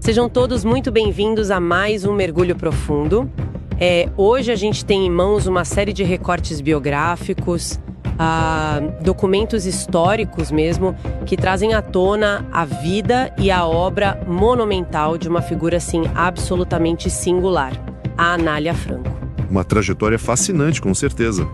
Sejam todos muito bem-vindos a mais um Mergulho Profundo. Hoje a gente tem em mãos uma série de recortes biográficos, documentos históricos mesmo, que trazem à tona a vida e a obra monumental de uma figura, assim, absolutamente singular, a Anália Franco. Uma trajetória fascinante, com certeza.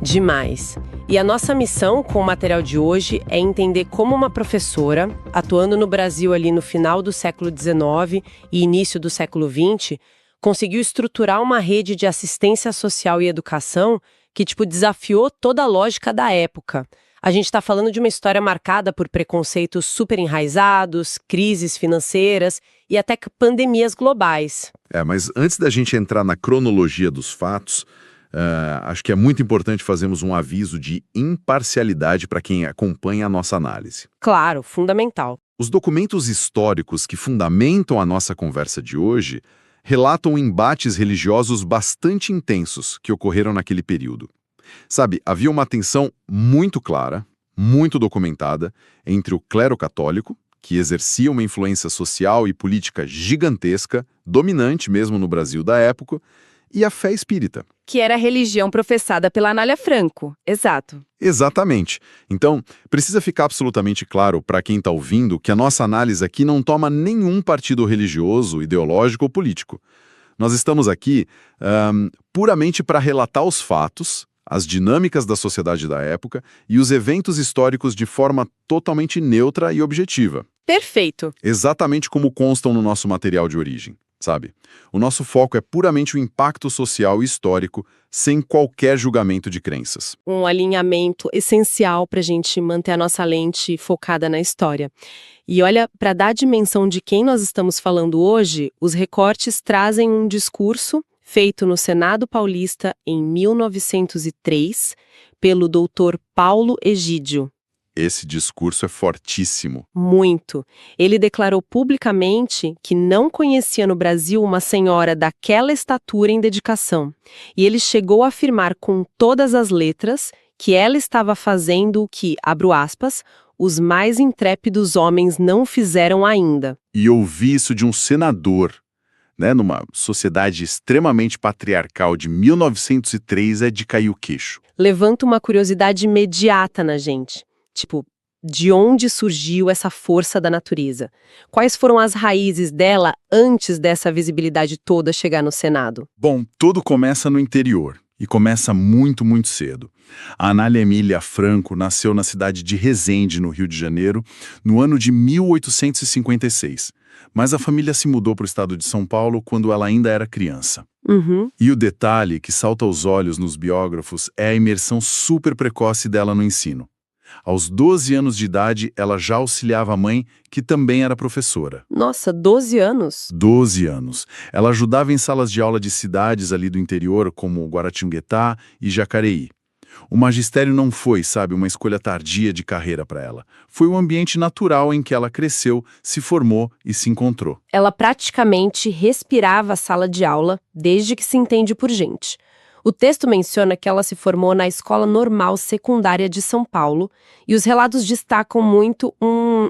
Demais. E a nossa missão com o material de hoje é entender como uma professora, atuando no Brasil ali no final do século XIX e início do século XX, conseguiu estruturar uma rede de assistência social e educação que, desafiou toda a lógica da época. A gente está falando de uma história marcada por preconceitos super enraizados, crises financeiras e até pandemias globais. Mas antes da gente entrar na cronologia dos fatos, acho que é muito importante fazermos um aviso de imparcialidade para quem acompanha a nossa análise. Claro, fundamental. Os documentos históricos que fundamentam a nossa conversa de hoje relatam embates religiosos bastante intensos que ocorreram naquele período. Sabe, havia uma tensão muito clara, muito documentada, entre o clero católico, que exercia uma influência social e política gigantesca, dominante mesmo no Brasil da época, e a fé espírita. Que era a religião professada pela Anália Franco, exato. Exatamente. Então, precisa ficar absolutamente claro para quem está ouvindo que a nossa análise aqui não toma nenhum partido religioso, ideológico ou político. Nós estamos aqui puramente para relatar os fatos, as dinâmicas da sociedade da época e os eventos históricos de forma totalmente neutra e objetiva. Perfeito. Exatamente como constam no nosso material de origem. Sabe? O nosso foco é puramente o impacto social e histórico, sem qualquer julgamento de crenças. Um alinhamento essencial para a gente manter a nossa lente focada na história. E olha, para dar a dimensão de quem nós estamos falando hoje, os recortes trazem um discurso feito no Senado Paulista em 1903 pelo doutor Paulo Egídio. Esse discurso é fortíssimo. Muito. Ele declarou publicamente que não conhecia no Brasil uma senhora daquela estatura em dedicação. E ele chegou a afirmar com todas as letras que ela estava fazendo o que, abro aspas, os mais intrépidos homens não fizeram ainda. E ouvir isso de um senador, numa sociedade extremamente patriarcal de 1903 é de cair o queixo. Levanta uma curiosidade imediata na gente. De onde surgiu essa força da natureza? Quais foram as raízes dela antes dessa visibilidade toda chegar no Senado? Bom, tudo começa no interior, e começa muito, muito cedo. A Anália Emília Franco nasceu na cidade de Resende, no Rio de Janeiro, no ano de 1856. Mas a família se mudou para o estado de São Paulo quando ela ainda era criança. E o detalhe que salta aos olhos nos biógrafos é a imersão super precoce dela no ensino. Aos 12 anos de idade, ela já auxiliava a mãe, que também era professora. Nossa, 12 anos? 12 anos. Ela ajudava em salas de aula de cidades ali do interior, como Guaratinguetá e Jacareí. O magistério não foi, uma escolha tardia de carreira para ela. Foi o ambiente natural em que ela cresceu, se formou e se encontrou. Ela praticamente respirava a sala de aula, desde que se entende por gente. O texto menciona que ela se formou na Escola Normal Secundária de São Paulo e os relatos destacam muito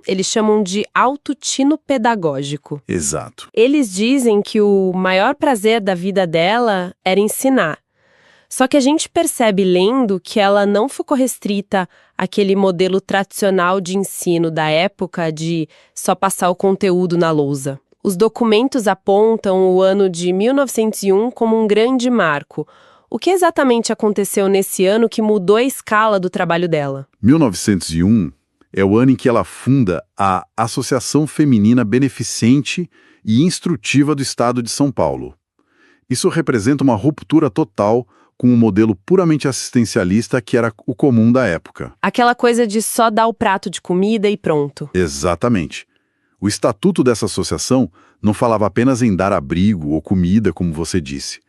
eles chamam de alto tino pedagógico. Exato. Eles dizem que o maior prazer da vida dela era ensinar. Só que a gente percebe lendo que ela não ficou restrita àquele modelo tradicional de ensino da época de só passar o conteúdo na lousa. Os documentos apontam o ano de 1901 como um grande marco. O que exatamente aconteceu nesse ano que mudou a escala do trabalho dela? 1901 é o ano em que ela funda a Associação Feminina Beneficente e Instrutiva do Estado de São Paulo. Isso representa uma ruptura total com um modelo puramente assistencialista que era o comum da época. Aquela coisa de só dar o prato de comida e pronto. Exatamente. O estatuto dessa associação não falava apenas em dar abrigo ou comida, como você disse.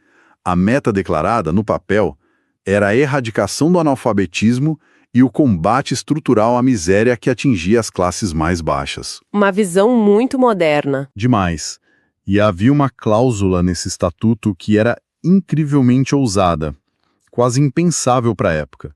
A meta declarada, no papel, era a erradicação do analfabetismo e o combate estrutural à miséria que atingia as classes mais baixas. Uma visão muito moderna. Demais. E havia uma cláusula nesse estatuto que era incrivelmente ousada, quase impensável para a época.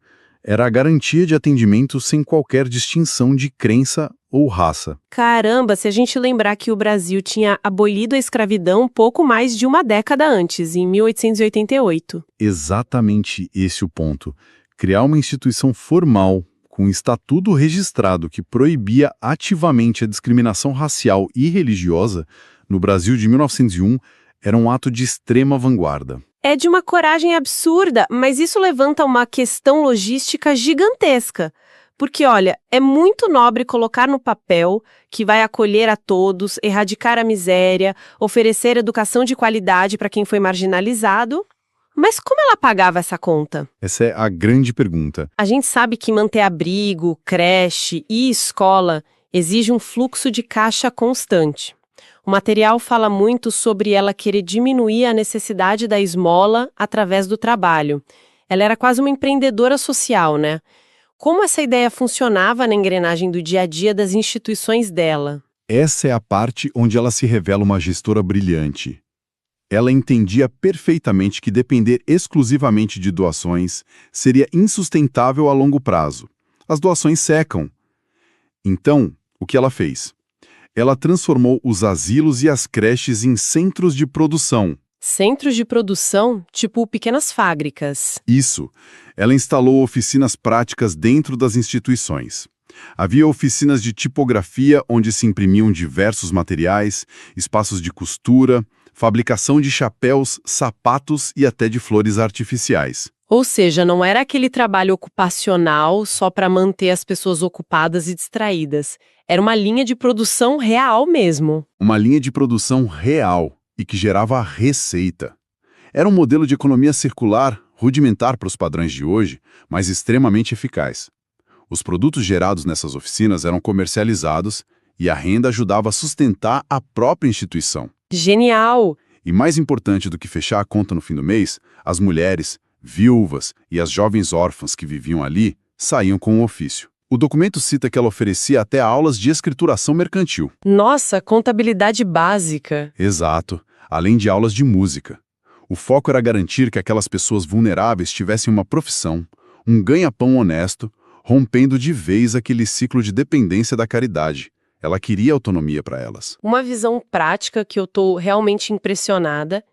Era a garantia de atendimento sem qualquer distinção de crença ou raça. Caramba, se a gente lembrar que o Brasil tinha abolido a escravidão pouco mais de uma década antes, em 1888. Exatamente esse o ponto. Criar uma instituição formal, com um estatuto registrado que proibia ativamente a discriminação racial e religiosa, no Brasil de 1901, era um ato de extrema vanguarda. É de uma coragem absurda, mas isso levanta uma questão logística gigantesca. Porque, olha, é muito nobre colocar no papel que vai acolher a todos, erradicar a miséria, oferecer educação de qualidade para quem foi marginalizado. Mas como ela pagava essa conta? Essa é a grande pergunta. A gente sabe que manter abrigo, creche e escola exige um fluxo de caixa constante. O material fala muito sobre ela querer diminuir a necessidade da esmola através do trabalho. Ela era quase uma empreendedora social, né? Como essa ideia funcionava na engrenagem do dia a dia das instituições dela? Essa é a parte onde ela se revela uma gestora brilhante. Ela entendia perfeitamente que depender exclusivamente de doações seria insustentável a longo prazo. As doações secam. Então, o que ela fez? Ela transformou os asilos e as creches em centros de produção. Centros de produção, tipo pequenas fábricas. Isso. Ela instalou oficinas práticas dentro das instituições. Havia oficinas de tipografia onde se imprimiam diversos materiais, espaços de costura, fabricação de chapéus, sapatos e até de flores artificiais. Ou seja, não era aquele trabalho ocupacional só para manter as pessoas ocupadas e distraídas. Era uma linha de produção real mesmo. Uma linha de produção real e que gerava receita. Era um modelo de economia circular, rudimentar para os padrões de hoje, mas extremamente eficaz. Os produtos gerados nessas oficinas eram comercializados e a renda ajudava a sustentar a própria instituição. Genial! E mais importante do que fechar a conta no fim do mês, as mulheres, viúvas e as jovens órfãs que viviam ali saíam com o ofício. O documento cita que ela oferecia até aulas de escrituração mercantil. Nossa, contabilidade básica. Exato, além de aulas de música. O foco era garantir que aquelas pessoas vulneráveis tivessem uma profissão, um ganha-pão honesto, rompendo de vez aquele ciclo de dependência da caridade. Ela queria autonomia para elas. Uma visão prática que eu estou realmente impressionada,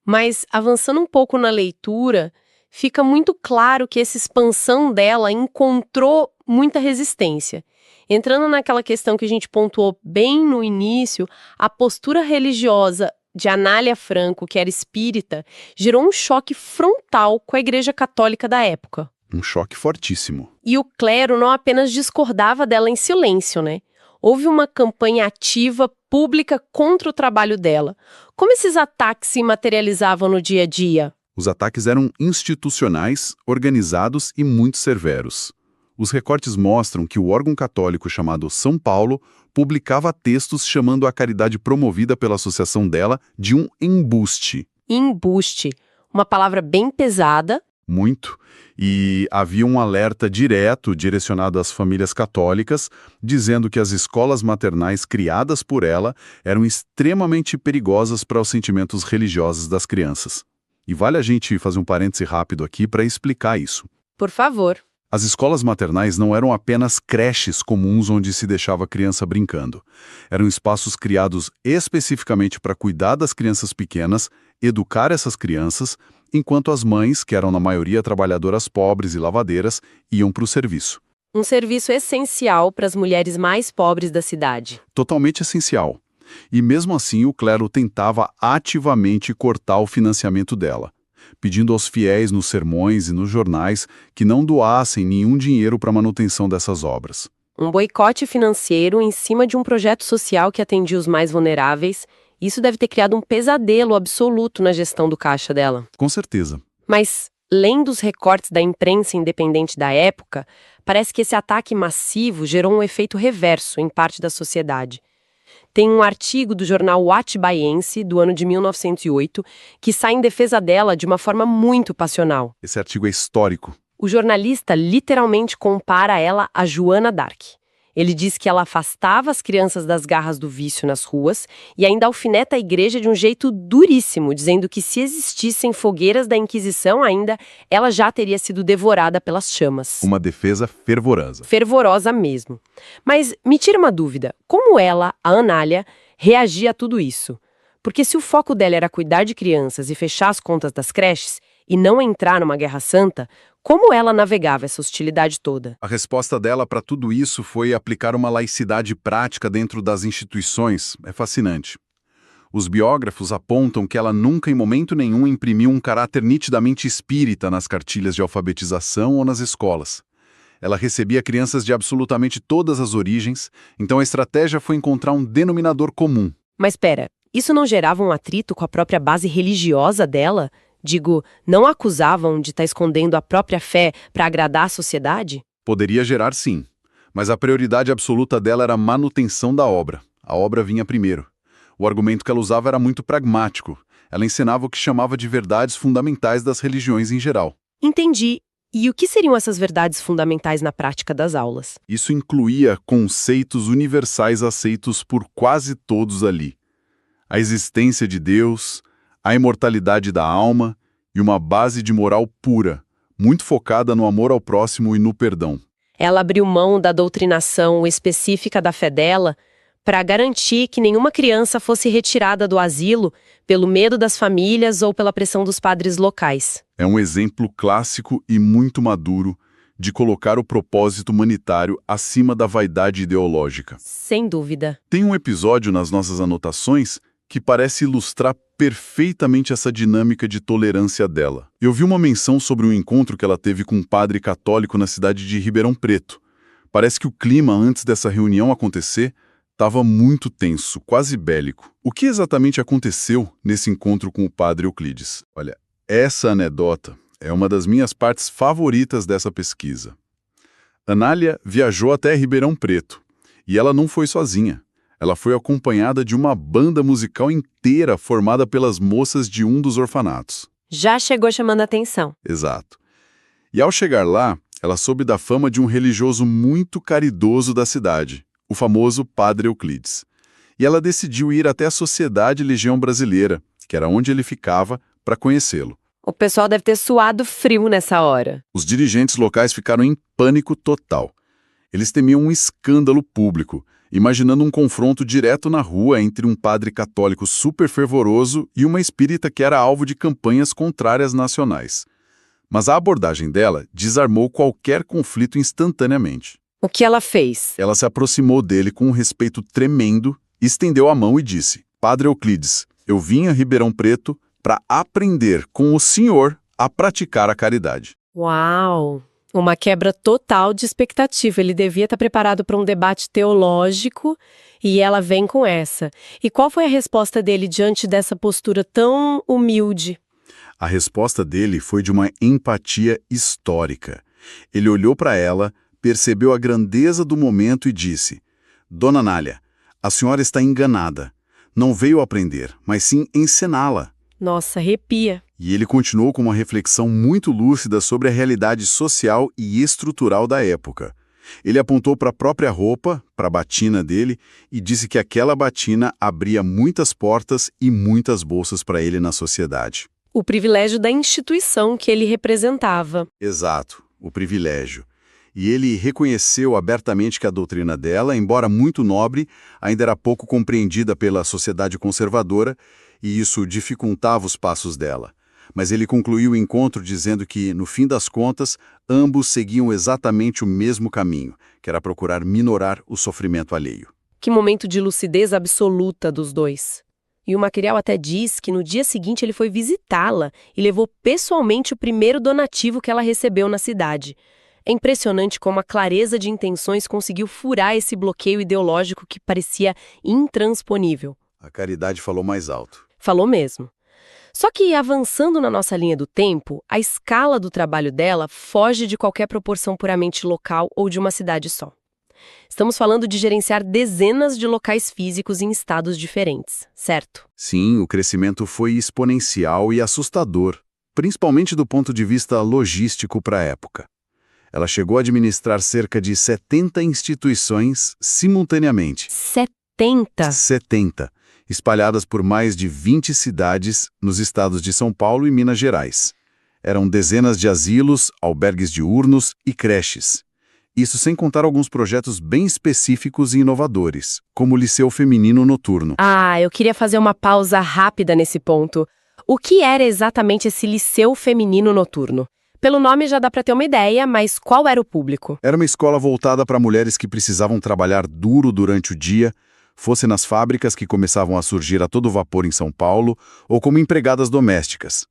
mas avançando um pouco na leitura, fica muito claro que essa expansão dela encontrou muita resistência. Entrando naquela questão que a gente pontuou bem no início, a postura religiosa de Anália Franco, que era espírita, gerou um choque frontal com a Igreja Católica da época. Um choque fortíssimo. E o clero não apenas discordava dela em silêncio, né? Houve uma campanha ativa, pública, contra o trabalho dela. Como esses ataques se materializavam no dia a dia? Os ataques eram institucionais, organizados e muito severos. Os recortes mostram que o órgão católico chamado São Paulo publicava textos chamando a caridade promovida pela associação dela de um embuste. Embuste, uma palavra bem pesada. Muito. E havia um alerta direto direcionado às famílias católicas, dizendo que as escolas maternais criadas por ela eram extremamente perigosas para os sentimentos religiosos das crianças. E vale a gente fazer um parêntese rápido aqui para explicar isso. Por favor. As escolas maternais não eram apenas creches comuns onde se deixava a criança brincando. Eram espaços criados especificamente para cuidar das crianças pequenas, educar essas crianças, enquanto as mães, que eram na maioria trabalhadoras pobres e lavadeiras, iam para o serviço. Um serviço essencial para as mulheres mais pobres da cidade. Totalmente essencial. E mesmo assim o clero tentava ativamente cortar o financiamento dela, pedindo aos fiéis nos sermões e nos jornais que não doassem nenhum dinheiro para a manutenção dessas obras. Um boicote financeiro em cima de um projeto social que atendia os mais vulneráveis. Isso deve ter criado um pesadelo absoluto na gestão do caixa dela. Com certeza. Mas, lendo os recortes da imprensa independente da época, parece que esse ataque massivo gerou um efeito reverso em parte da sociedade. Tem um artigo do jornal O Atibaiense, do ano de 1908, que sai em defesa dela de uma forma muito passional. Esse artigo é histórico. O jornalista literalmente compara ela a Joana d'Arc. Ele diz que ela afastava as crianças das garras do vício nas ruas e ainda alfineta a igreja de um jeito duríssimo, dizendo que se existissem fogueiras da Inquisição ainda, ela já teria sido devorada pelas chamas. Uma defesa fervorosa. Fervorosa mesmo. Mas me tira uma dúvida, como ela, a Anália, reagia a tudo isso? Porque se o foco dela era cuidar de crianças e fechar as contas das creches, e não entrar numa guerra santa, como ela navegava essa hostilidade toda? A resposta dela para tudo isso foi aplicar uma laicidade prática dentro das instituições. É fascinante. Os biógrafos apontam que ela nunca, em momento nenhum, imprimiu um caráter nitidamente espírita nas cartilhas de alfabetização ou nas escolas. Ela recebia crianças de absolutamente todas as origens, então a estratégia foi encontrar um denominador comum. Mas espera, isso não gerava um atrito com a própria base religiosa dela? Digo, não a acusavam de estar escondendo a própria fé para agradar a sociedade? Poderia gerar sim, mas a prioridade absoluta dela era a manutenção da obra. A obra vinha primeiro. O argumento que ela usava era muito pragmático. Ela ensinava o que chamava de verdades fundamentais das religiões em geral. Entendi. E o que seriam essas verdades fundamentais na prática das aulas? Isso incluía conceitos universais aceitos por quase todos ali. A existência de Deus, a imortalidade da alma e uma base de moral pura, muito focada no amor ao próximo e no perdão. Ela abriu mão da doutrinação específica da fé dela para garantir que nenhuma criança fosse retirada do asilo pelo medo das famílias ou pela pressão dos padres locais. É um exemplo clássico e muito maduro de colocar o propósito humanitário acima da vaidade ideológica. Sem dúvida. Tem um episódio nas nossas anotações que parece ilustrar perfeitamente essa dinâmica de tolerância dela. Eu vi uma menção sobre um encontro que ela teve com um padre católico na cidade de Ribeirão Preto. Parece que o clima antes dessa reunião acontecer estava muito tenso, quase bélico. O que exatamente aconteceu nesse encontro com o padre Euclides? Olha, essa anedota é uma das minhas partes favoritas dessa pesquisa. Anália viajou até Ribeirão Preto e ela não foi sozinha. Ela foi acompanhada de uma banda musical inteira formada pelas moças de um dos orfanatos. Já chegou chamando a atenção. Exato. E ao chegar lá, ela soube da fama de um religioso muito caridoso da cidade, o famoso Padre Euclides. E ela decidiu ir até a Sociedade Legião Brasileira, que era onde ele ficava, para conhecê-lo. O pessoal deve ter suado frio nessa hora. Os dirigentes locais ficaram em pânico total. Eles temiam um escândalo público, imaginando um confronto direto na rua entre um padre católico super fervoroso e uma espírita que era alvo de campanhas contrárias nacionais. Mas a abordagem dela desarmou qualquer conflito instantaneamente. O que ela fez? Ela se aproximou dele com um respeito tremendo, estendeu a mão e disse: Padre Euclides, eu vim a Ribeirão Preto para aprender com o senhor a praticar a caridade. Uau! Uma quebra total de expectativa. Ele devia estar preparado para um debate teológico e ela vem com essa. E qual foi a resposta dele diante dessa postura tão humilde? A resposta dele foi de uma empatia histórica. Ele olhou para ela, percebeu a grandeza do momento e disse: Dona Anália, a senhora está enganada. Não veio aprender, mas sim ensiná-la. Nossa, arrepia. E ele continuou com uma reflexão muito lúcida sobre a realidade social e estrutural da época. Ele apontou para a própria roupa, para a batina dele, e disse que aquela batina abria muitas portas e muitas bolsas para ele na sociedade. O privilégio da instituição que ele representava. Exato, o privilégio. E ele reconheceu abertamente que a doutrina dela, embora muito nobre, ainda era pouco compreendida pela sociedade conservadora, e isso dificultava os passos dela. Mas ele concluiu o encontro dizendo que, no fim das contas, ambos seguiam exatamente o mesmo caminho, que era procurar minorar o sofrimento alheio. Que momento de lucidez absoluta dos dois. E o material até diz que no dia seguinte ele foi visitá-la e levou pessoalmente o primeiro donativo que ela recebeu na cidade. É impressionante como a clareza de intenções conseguiu furar esse bloqueio ideológico que parecia intransponível. A caridade falou mais alto. Falou mesmo. Só que, avançando na nossa linha do tempo, a escala do trabalho dela foge de qualquer proporção puramente local ou de uma cidade só. Estamos falando de gerenciar dezenas de locais físicos em estados diferentes, certo? Sim, o crescimento foi exponencial e assustador, principalmente do ponto de vista logístico para a época. Ela chegou a administrar cerca de 70 instituições simultaneamente. 70? 70, espalhadas por mais de 20 cidades nos estados de São Paulo e Minas Gerais. Eram dezenas de asilos, albergues diurnos e creches. Isso sem contar alguns projetos bem específicos e inovadores, como o Liceu Feminino Noturno. Ah, eu queria fazer uma pausa rápida nesse ponto. O que era exatamente esse Liceu Feminino Noturno? Pelo nome já dá para ter uma ideia, mas qual era o público? Era uma escola voltada para mulheres que precisavam trabalhar duro durante o dia, fosse nas fábricas que começavam a surgir a todo vapor em São Paulo, ou como empregadas domésticas.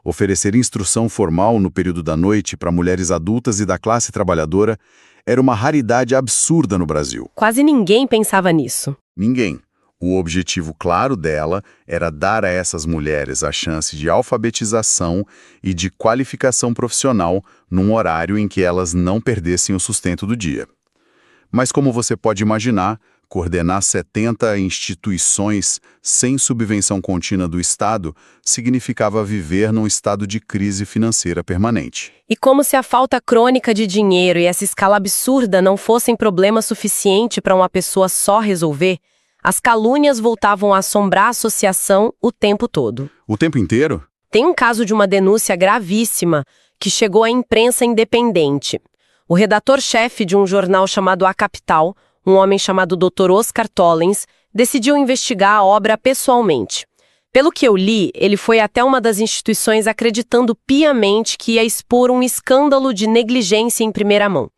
Oferecer instrução formal no período da noite para mulheres adultas e da classe trabalhadora era uma raridade absurda no Brasil. Quase ninguém pensava nisso. Ninguém. O objetivo claro dela era dar a essas mulheres a chance de alfabetização e de qualificação profissional num horário em que elas não perdessem o sustento do dia. Mas como você pode imaginar, coordenar 70 instituições sem subvenção contínua do Estado significava viver num estado de crise financeira permanente. E como se a falta crônica de dinheiro e essa escala absurda não fossem problema suficiente para uma pessoa só resolver, as calúnias voltavam a assombrar a associação o tempo todo. O tempo inteiro? Tem um caso de uma denúncia gravíssima que chegou à imprensa independente. O redator-chefe de um jornal chamado A Capital, um homem chamado Dr. Oscar Tollens, decidiu investigar a obra pessoalmente. Pelo que eu li, ele foi até uma das instituições acreditando piamente que ia expor um escândalo de negligência em primeira mão.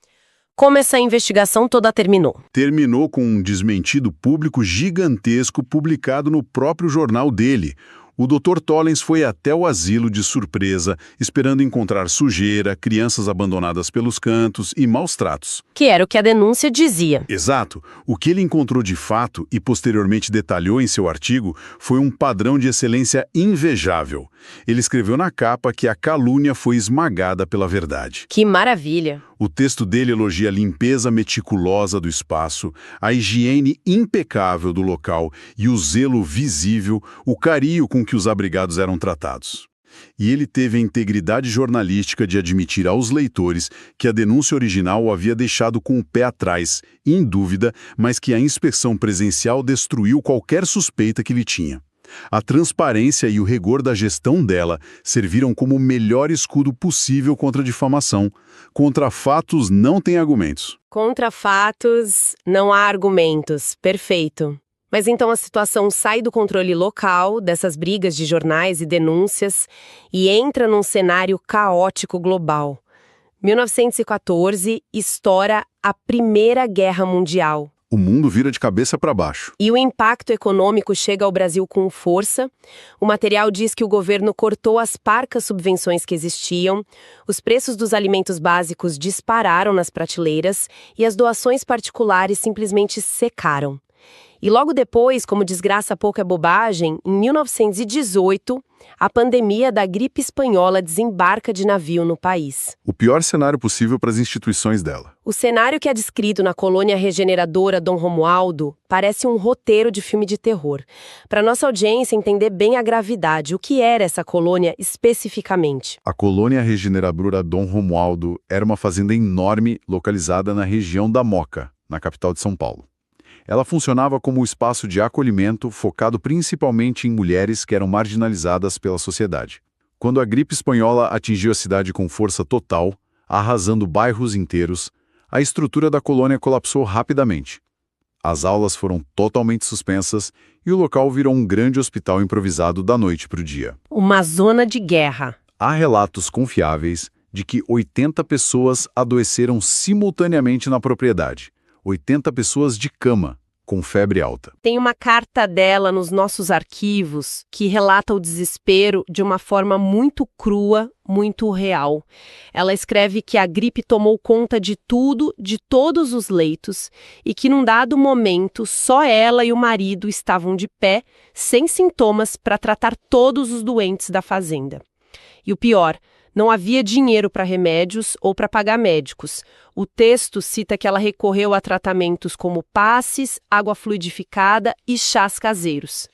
Como essa investigação toda terminou? Terminou com um desmentido público gigantesco publicado no próprio jornal dele. O Dr. Tollens foi até o asilo de surpresa, esperando encontrar sujeira, crianças abandonadas pelos cantos e maus tratos. Que era o que a denúncia dizia. Exato. O que ele encontrou de fato e posteriormente detalhou em seu artigo foi um padrão de excelência invejável. Ele escreveu na capa que a calúnia foi esmagada pela verdade. Que maravilha! O texto dele elogia a limpeza meticulosa do espaço, a higiene impecável do local e o zelo visível, o carinho com que os abrigados eram tratados. E ele teve a integridade jornalística de admitir aos leitores que a denúncia original o havia deixado com o pé atrás, em dúvida, mas que a inspeção presencial destruiu qualquer suspeita que ele tinha. A transparência e o rigor da gestão dela serviram como o melhor escudo possível contra a difamação. Contra fatos não tem argumentos. Contra fatos não há argumentos. Perfeito. Mas então a situação sai do controle local, dessas brigas de jornais e denúncias, e entra num cenário caótico global. 1914 estoura a Primeira Guerra Mundial. O mundo vira de cabeça para baixo. E o impacto econômico chega ao Brasil com força. O material diz que o governo cortou as parcas subvenções que existiam, os preços dos alimentos básicos dispararam nas prateleiras e as doações particulares simplesmente secaram. E logo depois, como desgraça pouca é bobagem, em 1918, a pandemia da gripe espanhola desembarca de navio no país. O pior cenário possível para as instituições dela. O cenário que é descrito na colônia regeneradora Dom Romualdo parece um roteiro de filme de terror. Para nossa audiência entender bem a gravidade, o que era essa colônia especificamente? A colônia regeneradora Dom Romualdo era uma fazenda enorme localizada na região da Moca, na capital de São Paulo. Ela funcionava como um espaço de acolhimento focado principalmente em mulheres que eram marginalizadas pela sociedade. Quando a gripe espanhola atingiu a cidade com força total, arrasando bairros inteiros, a estrutura da colônia colapsou rapidamente. As aulas foram totalmente suspensas e o local virou um grande hospital improvisado da noite para o dia. Uma zona de guerra. Há relatos confiáveis de que 80 pessoas adoeceram simultaneamente na propriedade. 80 pessoas de cama, com febre alta. Tem uma carta dela nos nossos arquivos que relata o desespero de uma forma muito crua, muito real. Ela escreve que a gripe tomou conta de tudo, de todos os leitos, e que num dado momento só ela e o marido estavam de pé, sem sintomas, para tratar todos os doentes da fazenda. E o pior, não havia dinheiro para remédios ou para pagar médicos. O texto cita que ela recorreu a tratamentos como passes, água fluidificada e chás caseiros.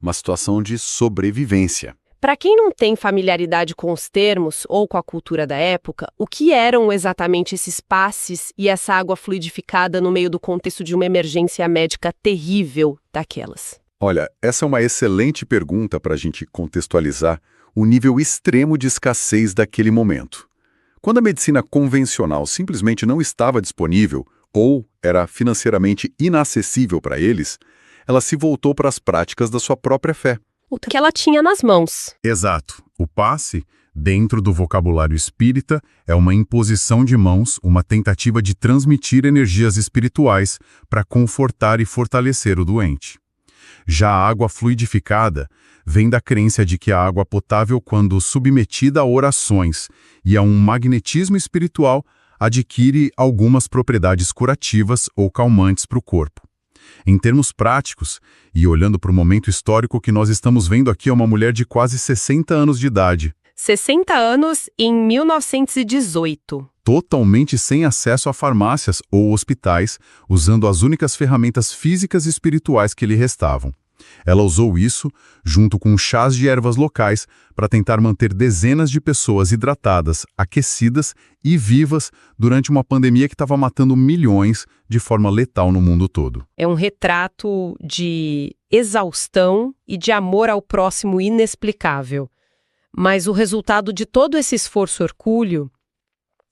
Uma situação de sobrevivência. Para quem não tem familiaridade com os termos ou com a cultura da época, o que eram exatamente esses passes e essa água fluidificada no meio do contexto de uma emergência médica terrível daquelas? Olha, essa é uma excelente pergunta para a gente contextualizar o nível extremo de escassez daquele momento. Quando a medicina convencional simplesmente não estava disponível ou era financeiramente inacessível para eles, ela se voltou para as práticas da sua própria fé. O que ela tinha nas mãos. Exato. O passe, dentro do vocabulário espírita, é uma imposição de mãos, uma tentativa de transmitir energias espirituais para confortar e fortalecer o doente. Já a água fluidificada vem da crença de que a água potável, quando submetida a orações e a um magnetismo espiritual, adquire algumas propriedades curativas ou calmantes para o corpo. Em termos práticos, e olhando para o momento histórico que nós estamos vendo aqui, é uma mulher de quase 60 anos de idade. 60 anos em 1918. Totalmente sem acesso a farmácias ou hospitais, usando as únicas ferramentas físicas e espirituais que lhe restavam. Ela usou isso, junto com chás de ervas locais, para tentar manter dezenas de pessoas hidratadas, aquecidas e vivas durante uma pandemia que estava matando milhões de forma letal no mundo todo. É um retrato de exaustão e de amor ao próximo inexplicável. Mas o resultado de todo esse esforço hercúleo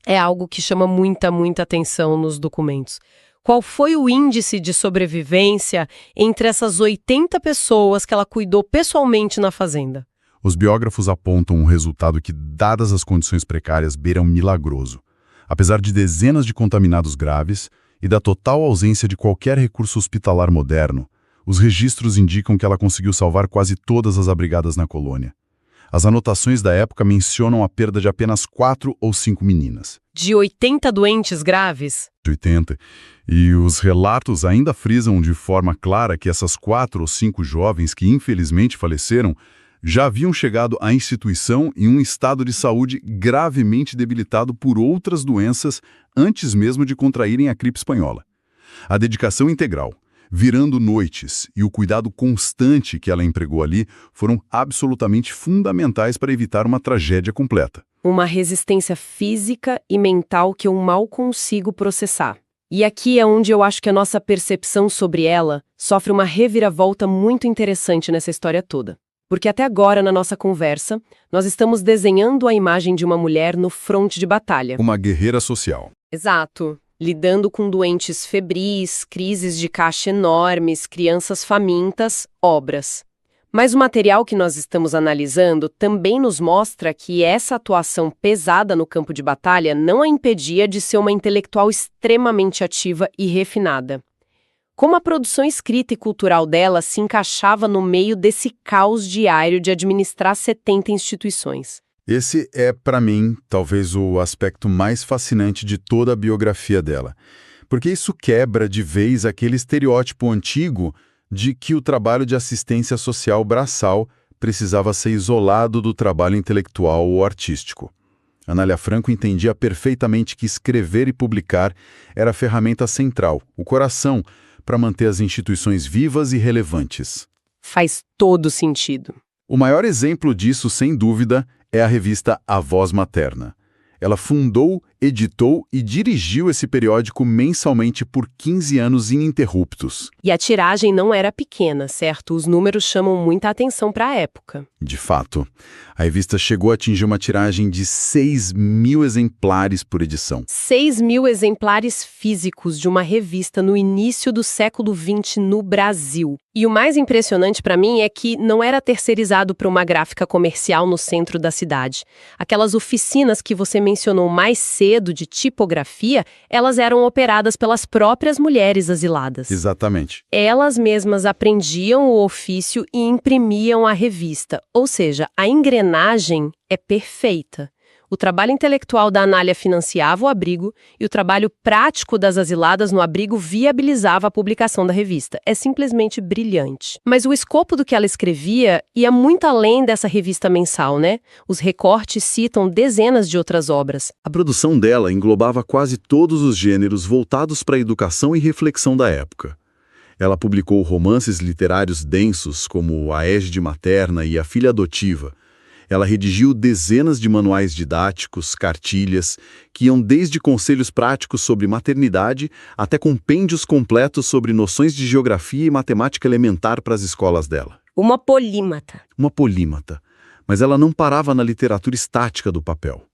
é algo que chama muita atenção nos documentos. Qual foi o índice de sobrevivência entre essas 80 pessoas que ela cuidou pessoalmente na fazenda? Os biógrafos apontam um resultado que, dadas as condições precárias, beira um milagroso. Apesar de dezenas de contaminados graves e da total ausência de qualquer recurso hospitalar moderno, os registros indicam que ela conseguiu salvar quase todas as abrigadas na colônia. As anotações da época mencionam a perda de apenas 4 ou 5 meninas. De 80 doentes graves? De 80. E os relatos ainda frisam de forma clara que essas 4 ou 5 jovens que infelizmente faleceram já haviam chegado à instituição em um estado de saúde gravemente debilitado por outras doenças antes mesmo de contraírem a gripe espanhola. A dedicação integral, virando noites e o cuidado constante que ela empregou ali foram absolutamente fundamentais para evitar uma tragédia completa. Uma resistência física e mental que eu mal consigo processar. E aqui é onde eu acho que a nossa percepção sobre ela sofre uma reviravolta muito interessante nessa história toda. Porque até agora, na nossa conversa, nós estamos desenhando a imagem de uma mulher no fronte de batalha. Uma guerreira social. Exato. Lidando com doentes febris, crises de caixa enormes, crianças famintas, obras. Mas o material que nós estamos analisando também nos mostra que essa atuação pesada no campo de batalha não a impedia de ser uma intelectual extremamente ativa e refinada. Como a produção escrita e cultural dela se encaixava no meio desse caos diário de administrar 70 instituições. Esse é, para mim, talvez o aspecto mais fascinante de toda a biografia dela. Porque isso quebra de vez aquele estereótipo antigo de que o trabalho de assistência social braçal precisava ser isolado do trabalho intelectual ou artístico. Anália Franco entendia perfeitamente que escrever e publicar era a ferramenta central, o coração, para manter as instituições vivas e relevantes. Faz todo sentido. O maior exemplo disso, sem dúvida, é a revista A Voz Materna. Ela fundou, editou e dirigiu esse periódico mensalmente por 15 anos ininterruptos. E a tiragem não era pequena, certo? Os números chamam muita atenção para a época. De fato, a revista chegou a atingir uma tiragem de 6.000 exemplares por edição. 6.000 exemplares físicos de uma revista no início do século XX no Brasil. E o mais impressionante para mim é que não era terceirizado para uma gráfica comercial no centro da cidade. Aquelas oficinas que você mencionou mais cedo de tipografia, elas eram operadas pelas próprias mulheres asiladas. Exatamente. Elas mesmas aprendiam o ofício e imprimiam a revista. Ou seja, a engrenagem é perfeita. O trabalho intelectual da Anália financiava o abrigo e o trabalho prático das asiladas no abrigo viabilizava a publicação da revista. É simplesmente brilhante. Mas o escopo do que ela escrevia ia muito além dessa revista mensal, né? Os recortes citam dezenas de outras obras. A produção dela englobava quase todos os gêneros voltados para a educação e reflexão da época. Ela publicou romances literários densos como A Égide Materna e A Filha Adotiva, Ela redigiu dezenas de manuais didáticos, cartilhas, que iam desde conselhos práticos sobre maternidade até compêndios completos sobre noções de geografia e matemática elementar para as escolas dela. Uma polímata. Uma polímata. Mas ela não parava na literatura estática do papel.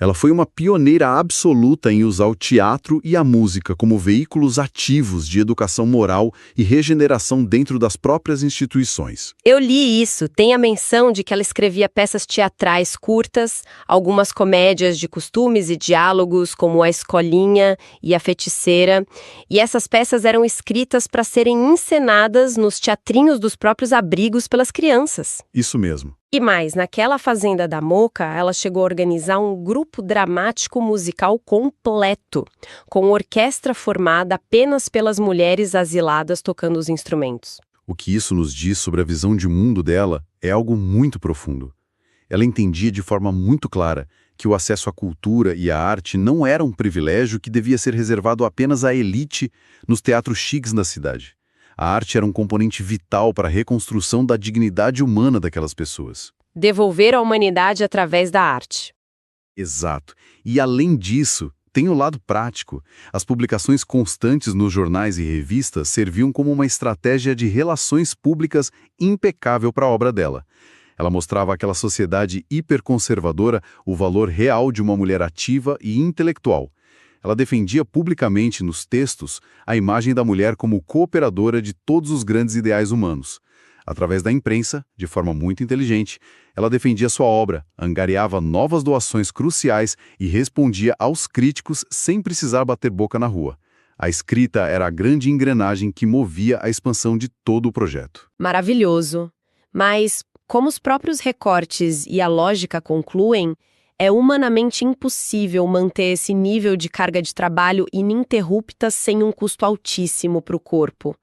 Ela foi uma pioneira absoluta em usar o teatro e a música como veículos ativos de educação moral e regeneração dentro das próprias instituições. Eu li isso. Tem a menção de que ela escrevia peças teatrais curtas, algumas comédias de costumes e diálogos, como A Escolinha e A Feiticeira. E essas peças eram escritas para serem encenadas nos teatrinhos dos próprios abrigos pelas crianças. Isso mesmo. E mais, naquela fazenda da Moca, ela chegou a organizar um grupo dramático musical completo, com orquestra formada apenas pelas mulheres asiladas tocando os instrumentos. O que isso nos diz sobre a visão de mundo dela é algo muito profundo. Ela entendia de forma muito clara que o acesso à cultura e à arte não era um privilégio que devia ser reservado apenas à elite nos teatros chiques da cidade. A arte era um componente vital para a reconstrução da dignidade humana daquelas pessoas. Devolver a humanidade através da arte. Exato. E além disso, tem o lado prático. As publicações constantes nos jornais e revistas serviam como uma estratégia de relações públicas impecável para a obra dela. Ela mostrava àquela sociedade hiperconservadora o valor real de uma mulher ativa e intelectual. Ela defendia publicamente nos textos a imagem da mulher como cooperadora de todos os grandes ideais humanos. Através da imprensa, de forma muito inteligente, ela defendia sua obra, angariava novas doações cruciais e respondia aos críticos sem precisar bater boca na rua. A escrita era a grande engrenagem que movia a expansão de todo o projeto. Maravilhoso. Mas, como os próprios recortes e a lógica concluem, é humanamente impossível manter esse nível de carga de trabalho ininterrupta sem um custo altíssimo para o corpo.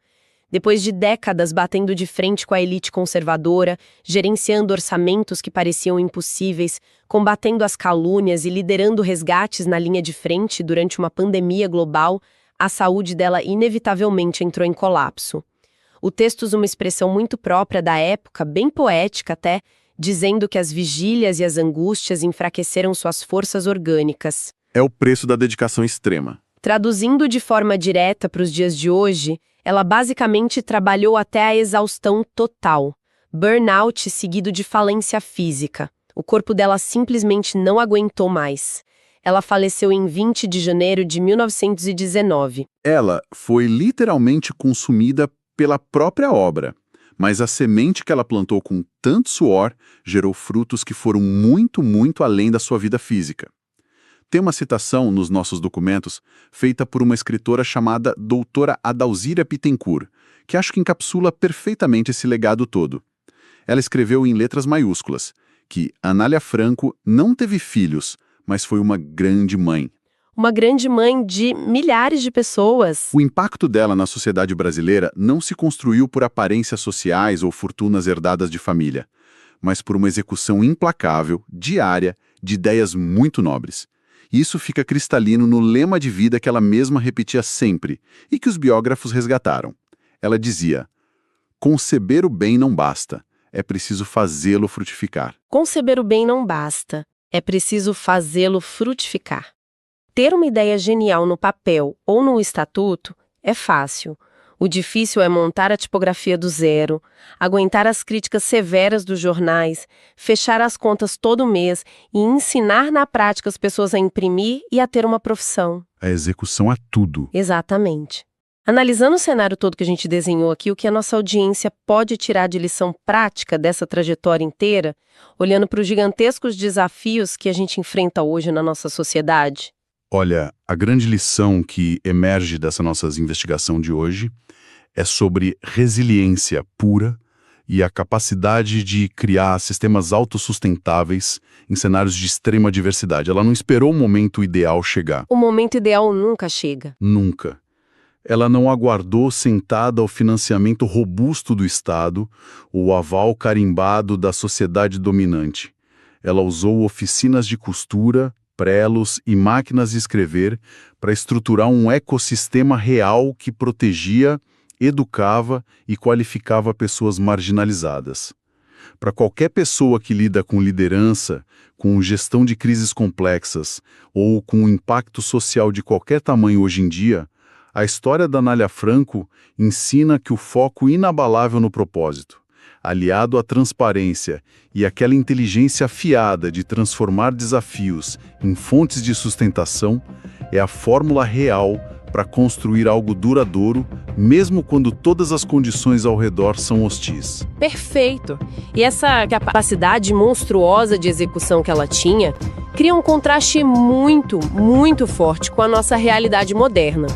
Depois de décadas batendo de frente com a elite conservadora, gerenciando orçamentos que pareciam impossíveis, combatendo as calúnias e liderando resgates na linha de frente durante uma pandemia global, a saúde dela inevitavelmente entrou em colapso. O texto usa uma expressão muito própria da época, bem poética até, dizendo que as vigílias e as angústias enfraqueceram suas forças orgânicas. É o preço da dedicação extrema. Traduzindo de forma direta para os dias de hoje, ela basicamente trabalhou até a exaustão total. Burnout seguido de falência física. O corpo dela simplesmente não aguentou mais. Ela faleceu em 20 de janeiro de 1919. Ela foi literalmente consumida pela própria obra. Mas a semente que ela plantou com tanto suor gerou frutos que foram muito, muito além da sua vida física. Tem uma citação nos nossos documentos feita por uma escritora chamada doutora Adalzira Pittencourt, que acho que encapsula perfeitamente esse legado todo. Ela escreveu em letras maiúsculas que Anália Franco não teve filhos, mas foi uma grande mãe. Uma grande mãe de milhares de pessoas. O impacto dela na sociedade brasileira não se construiu por aparências sociais ou fortunas herdadas de família, mas por uma execução implacável, diária, de ideias muito nobres. Isso fica cristalino no lema de vida que ela mesma repetia sempre e que os biógrafos resgataram. Ela dizia: conceber o bem não basta, é preciso fazê-lo frutificar. Conceber o bem não basta, é preciso fazê-lo frutificar. Ter uma ideia genial no papel ou no estatuto é fácil. O difícil é montar a tipografia do zero, aguentar as críticas severas dos jornais, fechar as contas todo mês e ensinar na prática as pessoas a imprimir e a ter uma profissão. A execução é tudo. Exatamente. Analisando o cenário todo que a gente desenhou aqui, o que a nossa audiência pode tirar de lição prática dessa trajetória inteira, olhando para os gigantescos desafios que a gente enfrenta hoje na nossa sociedade? Olha, a grande lição que emerge dessa nossa investigação de hoje é sobre resiliência pura e a capacidade de criar sistemas autossustentáveis em cenários de extrema diversidade. Ela não esperou o momento ideal chegar. O momento ideal nunca chega. Nunca. Ela não aguardou sentada ao financiamento robusto do Estado, o aval carimbado da sociedade dominante. Ela usou oficinas de costura, prelos e máquinas de escrever para estruturar um ecossistema real que protegia, educava e qualificava pessoas marginalizadas. para qualquer pessoa que lida com liderança, com gestão de crises complexas ou com o impacto social de qualquer tamanho hoje em dia, a história da Anália Franco ensina que o foco inabalável no propósito, aliado à transparência e aquela inteligência afiada de transformar desafios em fontes de sustentação, é a fórmula real para construir algo duradouro, mesmo quando todas as condições ao redor são hostis. Perfeito! E essa capacidade monstruosa de execução que ela tinha cria um contraste muito, muito forte com a nossa realidade moderna.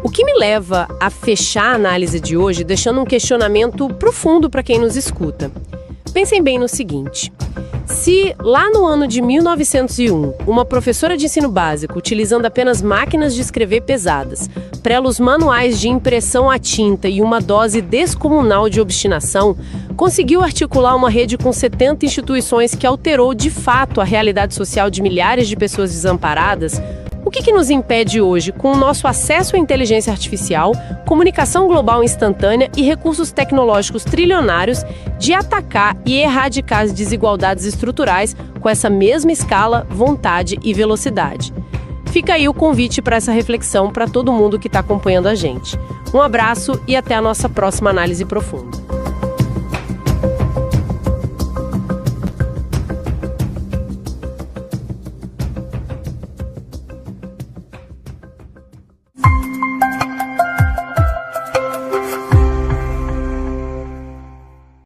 O que me leva a fechar a análise de hoje deixando um questionamento profundo para quem nos escuta. Pensem bem no seguinte: se lá no ano de 1901, uma professora de ensino básico, utilizando apenas máquinas de escrever pesadas, prelos manuais de impressão à tinta e uma dose descomunal de obstinação, conseguiu articular uma rede com 70 instituições que alterou de fato a realidade social de milhares de pessoas desamparadas, o que nos impede hoje, com o nosso acesso à inteligência artificial, comunicação global instantânea e recursos tecnológicos trilionários, de atacar e erradicar as desigualdades estruturais com essa mesma escala, vontade e velocidade? Fica aí o convite para essa reflexão para todo mundo que está acompanhando a gente. Um abraço e até a nossa próxima análise profunda.